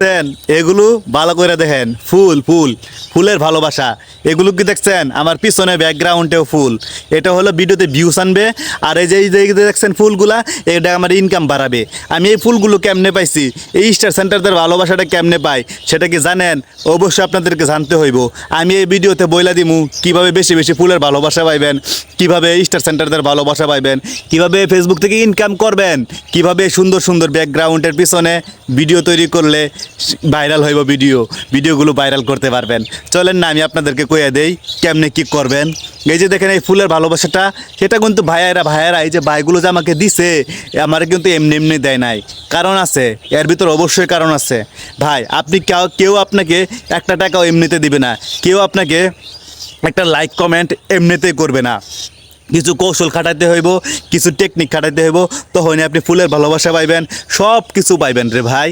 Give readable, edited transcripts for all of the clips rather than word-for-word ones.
দেখছেন এগুলো ভালো করে দেখেন ফুল ফুল ফুলের ভালোবাসা এগুলো কি দেখছেন আমার পিছনে ব্যাকগ্রাউন্ডেও ফুল এটা হলো ভিডিওতে ভিউস আনবে আর এই যে দেখছেন ফুলগুলা এটা আমার ইনকাম বাড়াবে আমি এই ফুলগুলো কেমনে পাইছি এই স্টার সেন্টারদের ভালোবাসাটা কেমনে পাই সেটা কি জানেন অবশ্যই আপনাদেরকে জানতে হইব আমি এই ভিডিওতে বইলা দিমু কিভাবে বেশি বেশি ফুলের ভালোবাসা পাইবেন কিভাবে স্টার সেন্টারদের ভালোবাসা পাইবেন কিভাবে ফেসবুক থেকে ইনকাম করবেন কিভাবে সুন্দর সুন্দর ব্যাকগ্রাউন্ডের পিছনে ভিডিও তৈরি করলে ভাইরাল হইব ভিডিওগুলো ভাইরাল করতে পারবেন চলেন না আমি আপনাদেরকে কইয়া দেই কেমনে কি করবেন এই যে দেখেন এই ফুলের ভালোবাসাটা সেটা কিন্তু ভাইয়েরা এই যে ভাইগুলো যে আমাকে দিছে আমার কিন্তু এমনি এমনি দেয় নাই কারণ আছে এর ভিতর অবশ্যই কারণ আছে ভাই আপনি কেউ আপনাকে একটা টাকাও এমনিতে দিবে না কেউ আপনাকে একটা লাইক কমেন্ট এমনিতেই করবে না কিছু কৌশল খাটাইতে হইব কিছু টেকনিক খাটাইতে হইব তখনই আপনি ফুলের ভালোবাসা পাইবেন সব কিছু পাইবেন রে ভাই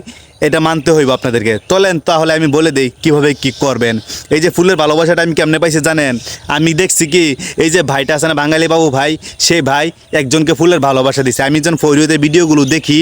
এটা মানতে হইব আপনাদেরকে চলেন তাহলে আমি বলে দিই কীভাবে কি করবেন এই যে ফুলের ভালোবাসাটা আমি কেমনে পাইছি জানেন আমি দেখছি কি এই যে ভাইটা আছে না বাঙালি বাবু ভাই সেই ভাই একজনকে ফুলের ভালোবাসা দিছে আমি যখন ফরিদে ভিডিওগুলো দেখি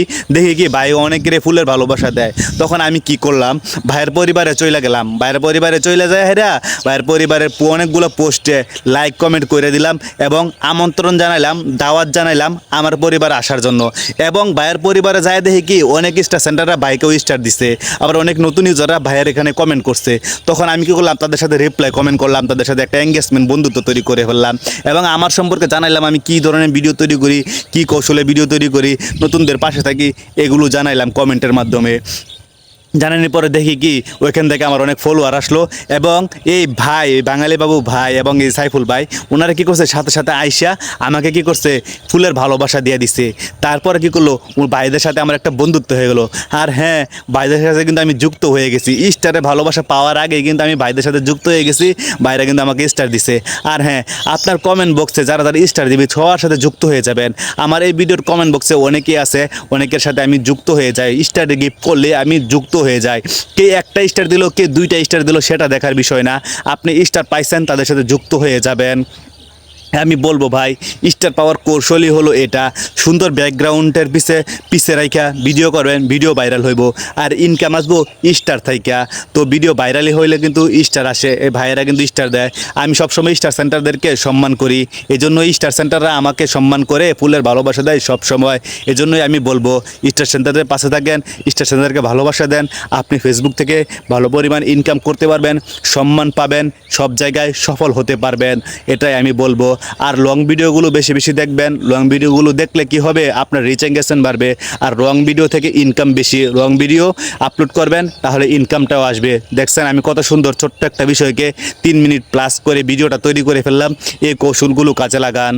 কি ভাই অনেকের ফুলের ভালোবাসা দেয় তখন আমি কি করলাম ভাইয়ের পরিবারে চলে গেলাম ভাইয়ের পরিবারে চলে যায় হেরা ভাইয়ের পরিবারের অনেকগুলো পোস্টে লাইক কমেন্ট করে দিলাম এবং আমন্ত্রণ জানাইলাম দাওয়াত জানাইলাম আমার পরিবার আসার জন্য এবং ভাইয়ের পরিবারে যায় দেখি কি অনেক স্টার সেন্টাররা ভাইকেও স্টার দিছে আবার অনেক নতুন ইউজাররা ভাইয়ের এখানে কমেন্ট করছে তখন আমি কি করলাম তাদের সাথে রিপ্লাই কমেন্ট করলাম তাদের সাথে একটা এঙ্গেজমেন্ট বন্ধুত্ব তৈরি করে ফেললাম এবং আমার সম্পর্কে জানাইলাম আমি কী ধরনের ভিডিও তৈরি করি কী কৌশলে ভিডিও তৈরি করি নতুনদের পাশে থাকি এগুলো জানাইলাম কমেন্টের মাধ্যমে জানানোর পরে দেখি কি ওইখান থেকে আমার অনেক ফলোয়ার আসলো এবং এই ভাই বাঙালি বাবু ভাই এবং এই সাইফুল ভাই ওনারা কী করছে সাথে সাথে আইসা আমাকে কি করছে ফুলের ভালোবাসা দিয়ে দিছে তারপরে কি করলো ওর ভাইদের সাথে আমার একটা বন্ধুত্ব হয়ে গেলো আর হ্যাঁ ভাইদের সাথে কিন্তু আমি যুক্ত হয়ে গেছি স্টারে ভালোবাসা পাওয়ার আগে কিন্তু আমি ভাইদের সাথে যুক্ত হয়ে গেছি ভাইরা কিন্তু আমাকে স্টার দিছে আর হ্যাঁ আপনার কমেন্ট বক্সে যারা যারা স্টার দিবে সবার সাথে যুক্ত হয়ে যাবেন আমার এই ভিডিওর কমেন্ট বক্সে অনেকেই আছে অনেকের সাথে আমি যুক্ত হয়ে যাই স্টারে গিফট করলে আমি যুক্ত হয়ে যায় কে একটা স্টার দিল কে দুইটা স্টার দিল সেটা দেখার বিষয় না আপনি স্টার পাইছেন তাদের সাথে যুক্ত হয়ে যাবেন আমি বলবো ভাই স্টার পাওয়ার কৌশলই হলো এটা সুন্দর ব্যাকগ্রাউন্ডের পিছে রাইখা ভিডিও করবেন ভিডিও ভাইরাল হইব আর ইনকাম আসবো স্টার থাইকা তো ভিডিও ভাইরালই হইলে কিন্তু স্টার আসে এই ভাইয়েরা কিন্তু স্টার দেয় আমি সবসময় স্টার সেন্টারদেরকে সম্মান করি এজন্য স্টার সেন্টাররা আমাকে সম্মান করে ফুলের ভালোবাসা দেয় সবসময় এজন্যই আমি বলবো স্টার সেন্টারের পাশে থাকেন স্টার সেন্টারকে ভালোবাসা দেন আপনি ফেসবুক থেকে ভালো পরিমাণ ইনকাম করতে পারবেন সম্মান পাবেন সব জায়গায় সফল হতে পারবেন এটাই আমি বলবো আর লং ভিডিওগুলো বেশি বেশি দেখবেন লং ভিডিওগুলো দেখলে কি হবে আপনার রিচ এঙ্গেজমেন্ট বাড়বে আর লং ভিডিও থেকে ইনকাম বেশি লং ভিডিও আপলোড করবেন তাহলে ইনকামটাও আসবে দেখছেন আমি কত সুন্দর ছোট্ট একটা বিষয়কে 3 মিনিট প্লাস করে ভিডিওটা তৈরি করে ফেললাম এই কৌশলগুলো কাজে লাগান।